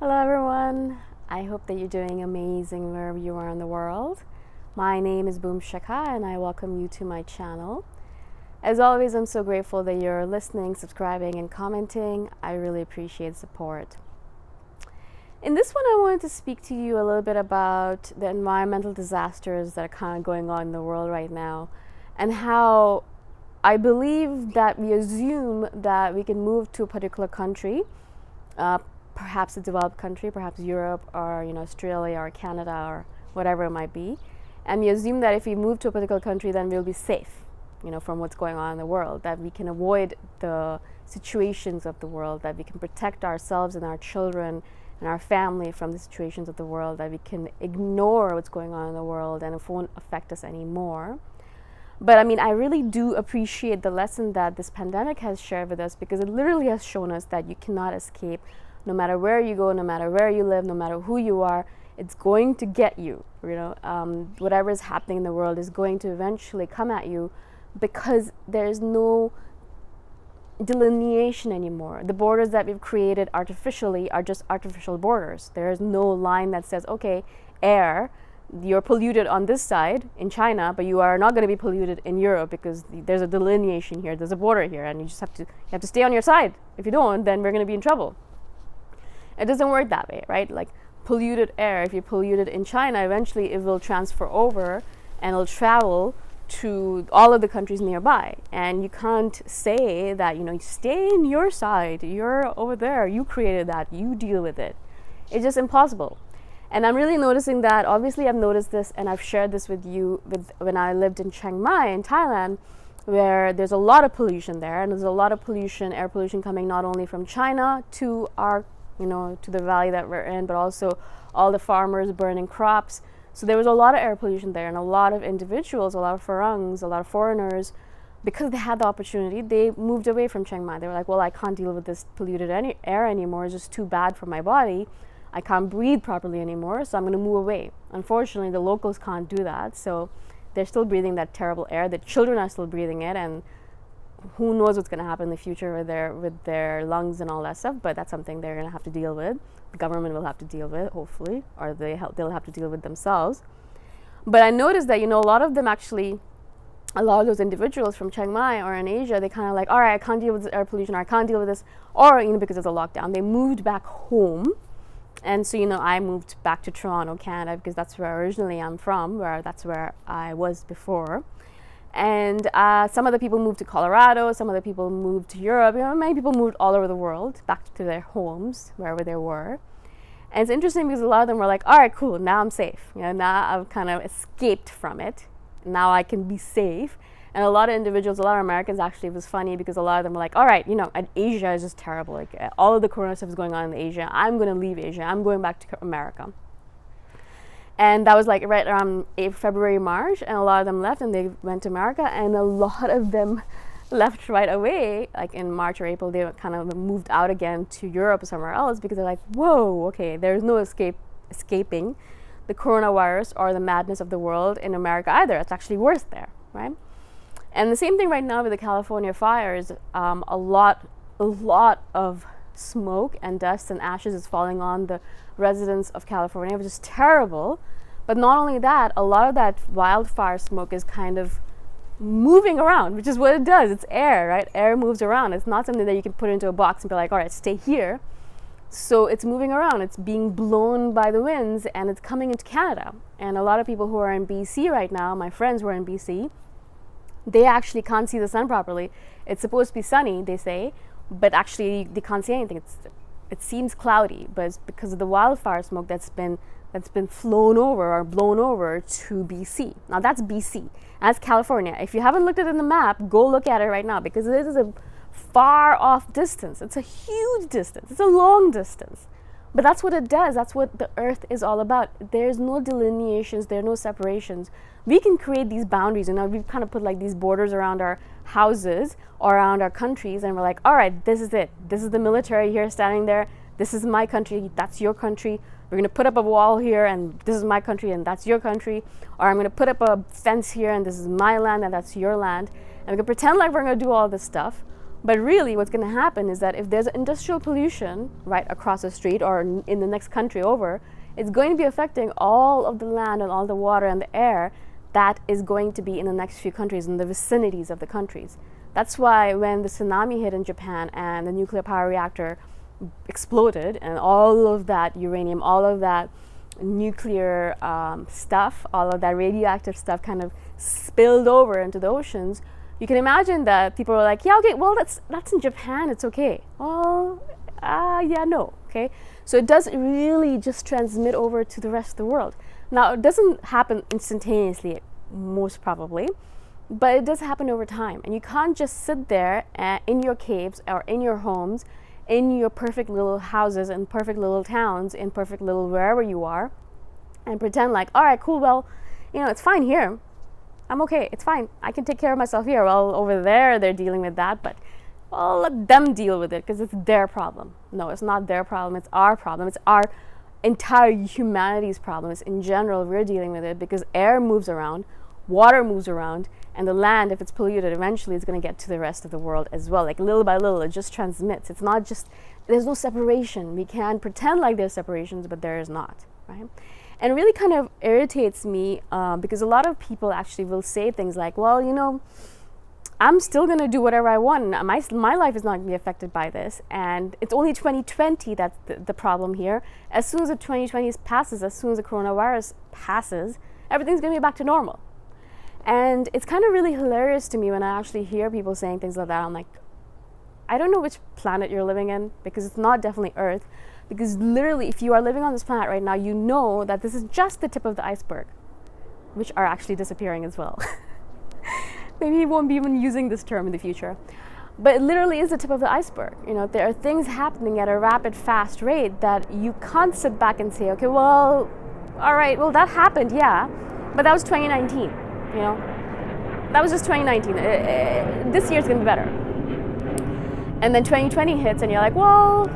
Hello, everyone. I hope that you're doing amazing wherever you are in the world. My name is Shikha, and I welcome you to my channel. As always, I'm so grateful that you're listening, subscribing, and commenting. I really appreciate support. In this one, I wanted to speak to you a little bit about the environmental disasters that are kind of going on in the world right now, and how I believe that we assume that we can move to a particular country, perhaps a developed country, perhaps Europe or Australia or Canada or whatever it might be, and we assume that if we move to a particular country, then we'll be safe, from what's going on in the world, that we can avoid the situations of the world, that we can protect ourselves and our children and our family from the situations of the world, that we can ignore what's going on in the world and it won't affect us anymore. But I really do appreciate the lesson that this pandemic has shared with us, because it literally has shown us that you cannot escape. No matter where you go, no matter where you live, no matter who you are, it's going to get you. Whatever is happening in the world is going to eventually come at you, because there's no delineation anymore. The borders that we've created artificially are just artificial borders. There is no line that says, okay, air, you're polluted on this side in China, but you are not going to be polluted in Europe, because there's a delineation here, there's a border here, and you have to stay on your side. If you don't, then we're going to be in trouble. It doesn't work that way, right? Like polluted air, if you pollute it in China, eventually it will transfer over and it'll travel to all of the countries nearby. And you can't say that, stay in your side, you're over there, you created that, you deal with it. It's just impossible. And I'm really noticing that. Obviously, I've noticed this, and I've shared this with you when I lived in Chiang Mai in Thailand, where there's a lot of pollution there, and there's a lot of pollution, air pollution, coming not only from China to our to the valley that we're in, but also all the farmers burning crops. So there was a lot of air pollution there, and a lot of individuals, a lot of Farangs, a lot of foreigners, because they had the opportunity, they moved away from Chiang Mai. They were like, well, I can't deal with this polluted air anymore. It's just too bad for my body. I can't breathe properly anymore, so I'm going to move away. Unfortunately, the locals can't do that, so they're still breathing that terrible air. The children are still breathing it, and who knows what's going to happen in the future with their lungs and all that stuff, but that's something they're going to have to deal with. The government will have to deal with, hopefully, or they'll have to deal with themselves. But I noticed that, a lot of them actually, a lot of those individuals from Chiang Mai or in Asia, they kind of like, all right, I can't deal with this air pollution, or I can't deal with this, or, because it's a lockdown, they moved back home. And so, I moved back to Toronto, Canada, because that's where originally I'm from, that's where I was before. And some of the people moved to Colorado, some of the people moved to Europe, many people moved all over the world, back to their homes, wherever they were. And it's interesting because a lot of them were like, all right, cool, now I'm safe. Now I've kind of escaped from it. Now I can be safe. And a lot of individuals, a lot of Americans, actually, it was funny because a lot of them were like, all right, Asia is just terrible. Like all of the corona stuff is going on in Asia. I'm going to leave Asia. I'm going back to America. And that was like right around February, March, and a lot of them left and they went to America, and a lot of them left right away, like in March or April. They kind of moved out again to Europe or somewhere else, because they're like, whoa, okay, there's no escaping the coronavirus or the madness of the world in America either. It's actually worse there, right? And the same thing right now with the California fires. A lot of smoke and dust and ashes is falling on the residents of California, which is terrible. But not only that, a lot of that wildfire smoke is kind of moving around, which is what it does. It's air, right? Air moves around. It's not something that you can put into a box and be like, all right, stay here. So it's moving around. It's being blown by the winds, and it's coming into Canada. And a lot of people who are in BC right now, my friends who are in BC, they actually can't see the sun properly. It's supposed to be sunny, they say, but actually they can't see anything. It seems cloudy, but it's because of the wildfire smoke that's been flown over or blown over to BC. Now that's BC. That's California. If you haven't looked at it in the map, go look at it right now, because it is a far off distance. It's a huge distance. It's a long distance. But that's what it does. That's what the earth is all about. There's no delineations. There are no separations. We can create these boundaries, and we've kind of put like these borders around our houses or around our countries, and we're like, all right, this is it. This is the military here standing there. This is my country. That's your country. We're going to put up a wall here, and this is my country, and that's your country. Or I'm going to put up a fence here, and this is my land, and that's your land. And we can pretend like we're going to do all this stuff. But really what's going to happen is that if there's industrial pollution right across the street or in the next country over, it's going to be affecting all of the land and all the water and the air that is going to be in the next few countries, in the vicinities of the countries. That's why when the tsunami hit in Japan and the nuclear power reactor exploded and all of that uranium, all of that nuclear stuff, all of that radioactive stuff kind of spilled over into the oceans, you can imagine that people are like, yeah, okay, well, that's in Japan, it's okay. Well, yeah, no, okay? So it does really just transmit over to the rest of the world. Now, it doesn't happen instantaneously, most probably, but it does happen over time. And you can't just sit there in your caves or in your homes, in your perfect little houses and perfect little towns, in perfect little wherever you are, and pretend like, all right, cool, well, it's fine here. I'm okay, it's fine. I can take care of myself here. Well, over there, they're dealing with that, but well, let them deal with it because it's their problem. No, it's not their problem. It's our problem. It's our entire humanity's problem. It's in general, we're dealing with it because air moves around, water moves around, and the land, if it's polluted, eventually it's going to get to the rest of the world as well. Like little by little, it just transmits. It's not just, there's no separation. We can pretend like there's separations, but there is not, right? And it really kind of irritates me because a lot of people actually will say things like, well, I'm still going to do whatever I want. My life is not going to be affected by this. And it's only 2020 that's the problem here. As soon as the 2020 passes, as soon as the coronavirus passes, everything's going to be back to normal. And it's kind of really hilarious to me when I actually hear people saying things like that. I'm like, I don't know which planet you're living in because it's not definitely Earth. Because literally, if you are living on this planet right now, you know that this is just the tip of the iceberg, which are actually disappearing as well. Maybe he won't be even using this term in the future. But it literally is the tip of the iceberg. There are things happening at a rapid, fast rate that you can't sit back and say, okay, well, all right, well, that happened, yeah. But that was 2019, That was just 2019. This year's going to be better. And then 2020 hits and you're like, well,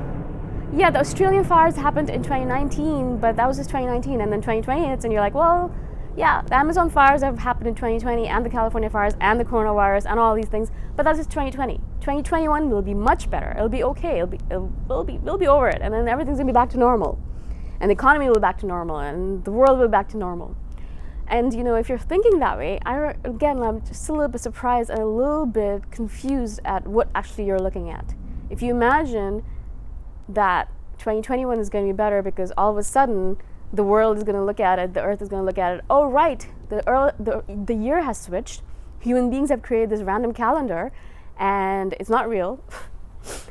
yeah, the Australian fires happened in 2019, but that was just 2019. And then 2020 hits and you're like, well, yeah, the Amazon fires have happened in 2020 and the California fires and the coronavirus and all these things, but that's just 2020. 2021 will be much better. It'll be okay. We'll be over it. And then everything's going to be back to normal. And the economy will be back to normal and the world will be back to normal. And, if you're thinking that way, I'm just a little bit surprised and a little bit confused at what actually you're looking at. If you imagine that 2021 is going to be better because all of a sudden the world is going to look at it, the earth is going to look at it, oh right, the year has switched, human beings have created this random calendar and it's not real,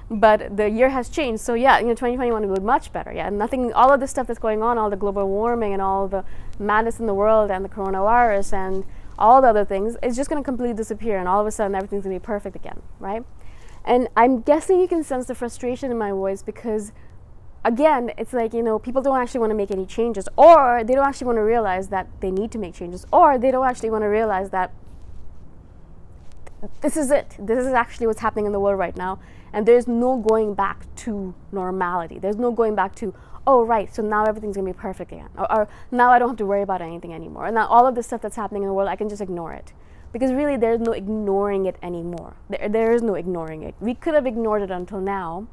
but the year has changed, so yeah, 2021 will be much better, yeah, nothing, all of this stuff that's going on, all the global warming and all the madness in the world and the coronavirus and all the other things, it's just going to completely disappear and all of a sudden everything's going to be perfect again, right? And I'm guessing you can sense the frustration in my voice because, again, it's like, people don't actually want to make any changes, or they don't actually want to realize that they need to make changes, or they don't actually want to realize that this is it. This is actually what's happening in the world right now, and there's no going back to normality. There's no going back to, oh, right, so now everything's going to be perfect again, or now I don't have to worry about anything anymore. And now all of this stuff that's happening in the world, I can just ignore it. Because really, there's no ignoring it anymore. There is no ignoring it. We could have ignored it until now,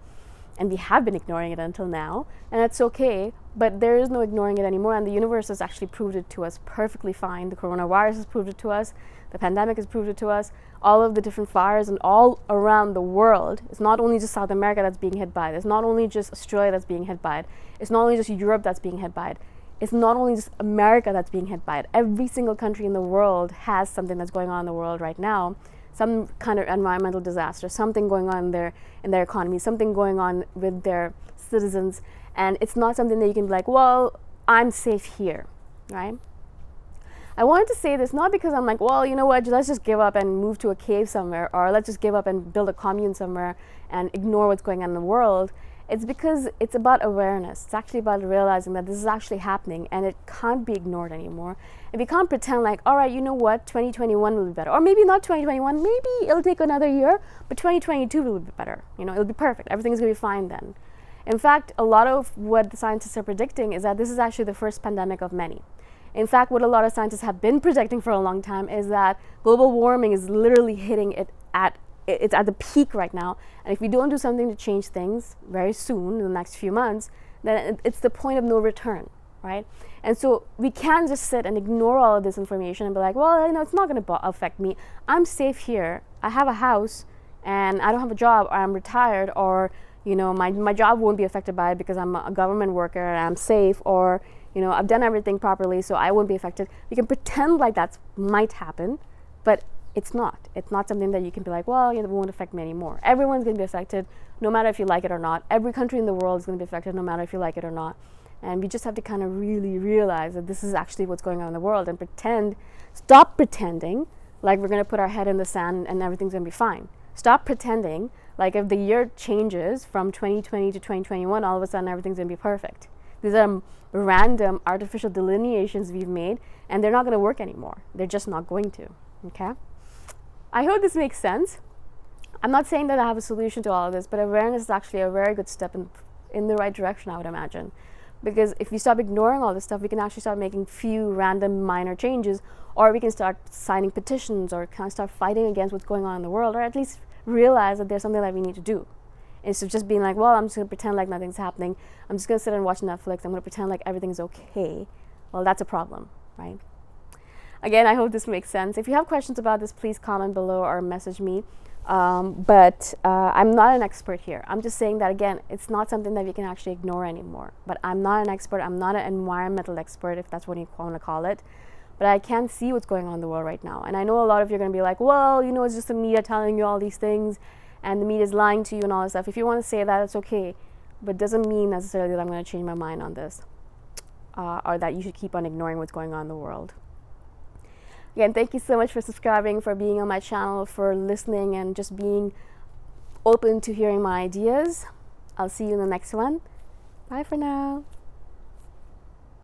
and we have been ignoring it until now, and that's okay, but there is no ignoring it anymore, and the universe has actually proved it to us perfectly fine. The coronavirus has proved it to us. The pandemic has proved it to us. All of the different fires and all around the world. It's not only just South America that's being hit by it. It's not only just Australia that's being hit by it. It's not only just Europe that's being hit by it. It's not only just America that's being hit by it. Every single country in the world has something that's going on in the world right now. Some kind of environmental disaster, something going on in their economy, something going on with their citizens. And it's not something that you can be like, well, I'm safe here, right? I wanted to say this not because I'm like, well, you know what, let's just give up and move to a cave somewhere, or let's just give up and build a commune somewhere and ignore what's going on in the world. It's because it's about awareness. It's actually about realizing that this is actually happening and it can't be ignored anymore. And we can't pretend like, all right, you know what, 2021 will be better. Or maybe not 2021, maybe it'll take another year, but 2022 will be better. It'll be perfect. Everything's going to be fine then. In fact, a lot of what the scientists are predicting is that this is actually the first pandemic of many. In fact, what a lot of scientists have been predicting for a long time is that global warming is literally hitting it at it's at the peak right now. And if we don't do something to change things very soon, in the next few months, then it's the point of no return, right? And so we can't just sit and ignore all of this information and be like, well, it's not going to affect me. I'm safe here. I have a house and I don't have a job, or I'm retired, or my job won't be affected by it because I'm a government worker and I'm safe, or I've done everything properly, so I won't be affected. We can pretend like that might happen, but it's not. It's not something that you can be like, well, it won't affect me anymore. Everyone's going to be affected, no matter if you like it or not. Every country in the world is going to be affected, no matter if you like it or not. And we just have to kind of really realize that this is actually what's going on in the world, and stop pretending like we're going to put our head in the sand and everything's going to be fine. Stop pretending like if the year changes from 2020 to 2021, all of a sudden everything's going to be perfect. These are random artificial delineations we've made, and they're not going to work anymore. They're just not going to. Okay? I hope this makes sense. I'm not saying that I have a solution to all of this, but awareness is actually a very good step in the right direction, I would imagine. Because if we stop ignoring all this stuff, we can actually start making few random minor changes, or we can start signing petitions, or kind of start fighting against what's going on in the world, or at least realize that there's something that we need to do. Instead of just being like, well, I'm just going to pretend like nothing's happening. I'm just going to sit and watch Netflix. I'm going to pretend like everything's okay. Well, that's a problem, right? Again, I hope this makes sense. If you have questions about this, please comment below or message me. But I'm not an expert here. I'm just saying that, again, it's not something that we can actually ignore anymore. But I'm not an expert. I'm not an environmental expert, if that's what you want to call it. But I can see what's going on in the world right now. And I know a lot of you are going to be like, well, it's just the media telling you all these things, and the media is lying to you and all this stuff. If you want to say that, it's okay. But it doesn't mean necessarily that I'm going to change my mind on this, or that you should keep on ignoring what's going on in the world. Again, thank you so much for subscribing, for being on my channel, for listening, and just being open to hearing my ideas. I'll see you in the next one. Bye for now.